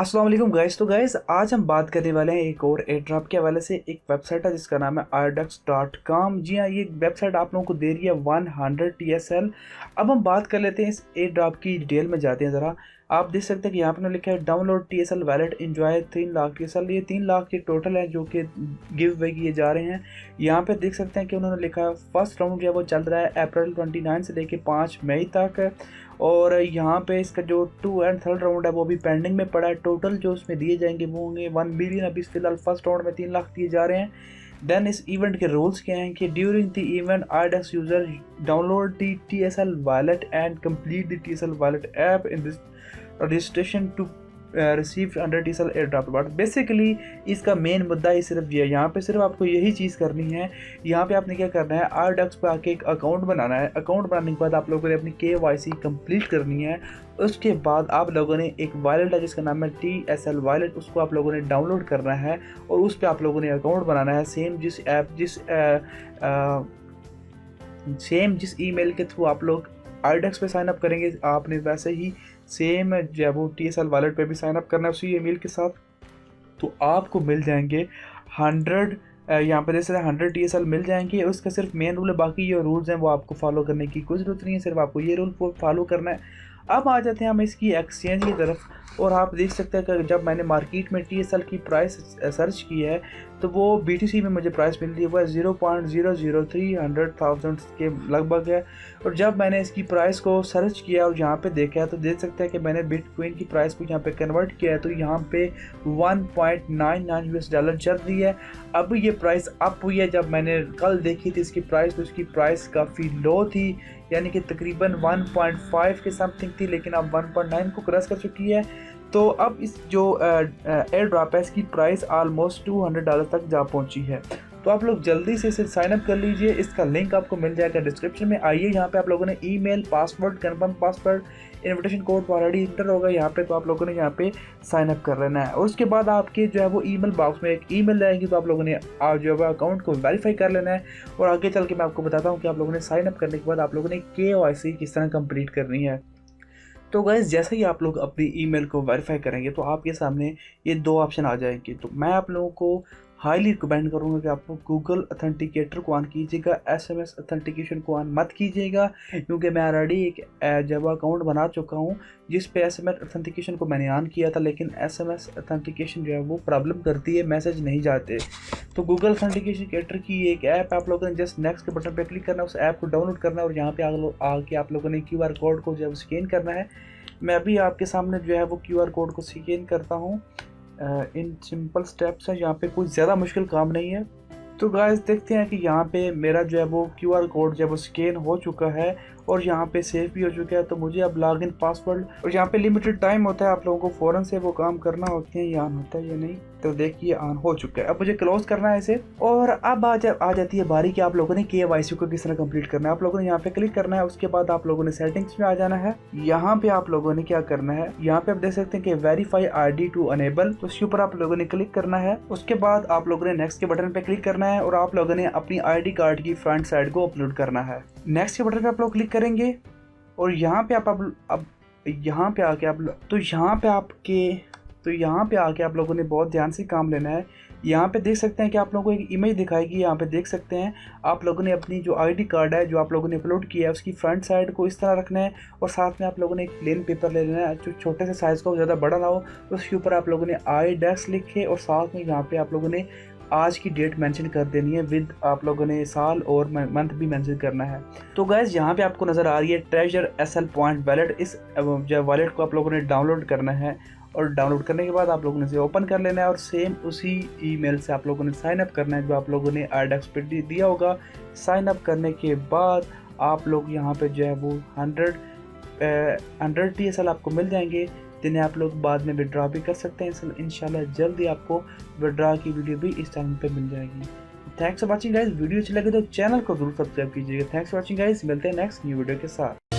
अस्सलाम वालेकुम गाइस। तो गाइस आज हम बात करने वाले हैं एक और एयर ड्रॉप के हवाले से। एक वेबसाइट है जिसका नाम है airdux.com। जी हाँ, ये वेबसाइट आप लोगों को दे रही है 100 TSL। अब हम बात कर लेते हैं इस एयर ड्रॉप की डिटेल में जाते हैं ज़रा। आप देख सकते हैं कि यहाँ पर लिखा है download TSL wallet enjoy 3 lakh TSL। ये 3 लाख के टोटल है जो कि गिव वे किए जा रहे हैं। यहाँ पे देख सकते हैं कि उन्होंने लिखा है फर्स्ट राउंड जो है वो चल रहा है अप्रैल 29 से लेके 5 मई तक। और यहाँ पे इसका जो 2 एंड थर्ड राउंड है वो भी पेंडिंग में पड़ा है। टोटल जो उसमें दिए जाएंगे वो होंगे 1 बिलियन। अभी फिलहाल फर्स्ट राउंड में 3 लाख दिए जा रहे हैं। देन इस इवेंट के रूल्स क्या हैं कि during the event IDEX user download the TSL wallet and complete the TSL wallet app in this registration to receive under TSL airdrop reward. Basically इसका मेन मुद्दा ही सिर्फ ये है। यहाँ पे सिर्फ आपको यही चीज़ करनी है। यहाँ पे आपने क्या करना है, airdux पे आके एक अकाउंट बनाना है। अकाउंट बनाने के बाद आप लोगों ने अपनी KYC कंप्लीट करनी है। उसके बाद आप लोगों ने एक वॉलेट है जिसका नाम है TSL वॉलेट, उसको आप लोगों ने डाउनलोड करना है और उस पर आप लोगों ने अकाउंट बनाना है। सेम जिस ईमेल के थ्रू आप लोग airdux पे साइन अप करेंगे, आपने वैसे ही सेम जो है वो TSL वॉलेट पे भी साइन अप करना है उसी ईमेल के साथ। तो आपको मिल जाएंगे 100 यहाँ पे जैसे 100 TSL मिल जाएंगे। उसका सिर्फ मेन रूल है, बाकी जो रूल्स हैं वो आपको फॉलो करने की कोई ज़रूरत नहीं है, सिर्फ आपको ये रूल फॉलो करना है। अब आ जाते हैं हम इसकी एक्सचेंज की तरफ। और आप देख सकते हैं कि जब मैंने मार्केट में TSL की प्राइस सर्च की है तो वो BTC में मुझे प्राइस मिल रही है, वो 0.00300,000 के लगभग है। और जब मैंने इसकी प्राइस को सर्च किया और यहाँ पे देखा तो देख सकते हैं कि मैंने बिटकॉइन की प्राइस को यहाँ पे कन्वर्ट किया है तो यहाँ पे 1.99 US डॉलर चल रही है। अब ये प्राइस अप हुई है। जब मैंने कल देखी थी इसकी प्राइस तो इसकी प्राइस काफ़ी लो थी, यानी कि तकरीबन 1.5 के समथिंग थी, लेकिन अब 1.9 को क्रॉस कर चुकी है। तो अब इस जो एयर ड्रॉप है इसकी प्राइस ऑलमोस्ट $200 तक जा पहुंची है। तो आप लोग जल्दी से इसे साइन अप कर लीजिए। इसका लिंक आपको मिल जाएगा डिस्क्रिप्शन में। आइए यहाँ पे आप लोगों ने email, password, confirm password, invitation code already inter होगा यहाँ पे, तो आप लोगों ने यहाँ पे साइन अप कर लेना है। और उसके बाद आपके जो है वो ईमेल बॉक्स में एक ईमेल आएगी, तो आप लोगों ने जो है अकाउंट को वेरीफाई कर लेना है। और आगे चल के मैं आपको बताता हूँ कि आप लोगों ने साइन अप करने के बाद आप लोगों ने KYC किस तरह कंप्लीट करनी है। तो गाइस जैसे ही आप लोग अपनी ईमेल को वेरीफाई करेंगे तो आपके सामने ये दो ऑप्शन आ जाएंगे। तो मैं आप लोगों को हाईली रिकमेंड करूँगा कि आप लोग गूगल ऑथेंटिकेटर को ऑन कीजिएगा, SMS ऑथेंटिकेशन को ऑन मत कीजिएगा, क्योंकि मैं ऑलरेडी एक जावा अकाउंट बना चुका हूँ जिस पे SMS ऑथेंटिकेशन को मैंने ऑन किया था, लेकिन SMS ऑथेंटिकेशन जो है वो प्रॉब्लम करती है, मैसेज नहीं जाते। तो गूगल ऑथेंटिकेटर की एक ऐप आप लोगों ने जस्ट नेक्स्ट के बटन पर क्लिक करना है, उस ऐप को डाउनलोड करना है और यहाँ पे आके आप लोगों ने QR कोड को जो है स्कैन करना है। मैं अभी आपके सामने जो है वो QR कोड को स्कैन करता हूँ। इन सिंपल स्टेप्स है, यहाँ पे कोई ज़्यादा मुश्किल काम नहीं है। तो गाइस देखते हैं कि यहाँ पे मेरा जो है वो QR कोड जो है वो स्कैन हो चुका है और यहाँ पे सेव भी हो चुका है। तो मुझे अब लॉगिन पासवर्ड, और यहाँ पे लिमिटेड टाइम होता है, आप लोगों को फ़ौरन से वो काम करना होते हैं, या ऑन होता है या नहीं। तो देखिए ऑन हो चुका है। अब मुझे क्लोज करना है इसे। और अब आ जाती है बारी कि आप लोगों ने KYC को किस तरह कंप्लीट करना है। आप लोगों ने यहाँ पे क्लिक करना है, उसके बाद आप लोगों ने सेटिंग्स में आ जाना है। यहाँ पे आप लोगों ने क्या करना है, यहाँ पे आप देख सकते हैं कि वेरीफाई ID टू अनेबल, तो उसके ऊपर आप लोगों ने क्लिक करना है। उसके बाद आप लोगों ने नेक्स्ट के बटन पे क्लिक करना है और आप लोगों ने अपनी ID कार्ड की फ्रंट साइड को अपलोड करना है। नेक्स्ट के बटन पे आप लोग क्लिक करेंगे और यहाँ पे अब यहाँ पे आके यहाँ पे आके आप लोगों ने बहुत ध्यान से काम लेना है। यहाँ पे देख सकते हैं कि आप लोगों को एक इमेज दिखाएगी। यहाँ पे देख सकते हैं आप लोगों ने अपनी जो ID कार्ड है जो आप लोगों ने अपलोड किया है उसकी फ्रंट साइड को इस तरह रखना है और साथ में आप लोगों ने एक प्लेन पेपर ले लेना है जो छोटे से साइज़ का हो, ज़्यादा बड़ा ना हो। उसके ऊपर आप लोगों ने IDEX लिखे और साथ में यहाँ पे आप लोगों ने आज की डेट मेंशन कर देनी है, विद आप लोगों ने साल और मंथ भी मेंशन करना है। तो गाइस यहाँ पे आपको नज़र आ रही है ट्रेजर SL पॉइंट वॉलेट। इस जो वॉलेट को आप लोगों ने डाउनलोड करना है और डाउनलोड करने के बाद आप लोगों ने इसे ओपन कर लेना है और सेम उसी ईमेल से आप लोगों ने साइन अप करना है जो आप लोगों ने IDEX पे दिया होगा। साइन अप करने के बाद आप लोग यहाँ पे जो है वो 100 TSL आपको मिल जाएंगे, जिन्हें आप लोग बाद में विड्रॉ भी कर सकते हैं। इंशाल्लाह जल्दी आपको विड्रॉ की वीडियो भी इस चैनल पे मिल जाएगी। Thanks for watching guys. Video अच्छी लगे तो चैनल को जरूर सब्सक्राइब कीजिएगा। Thanks for watching guys. मिलते हैं नेक्स्ट न्यू वीडियो के साथ।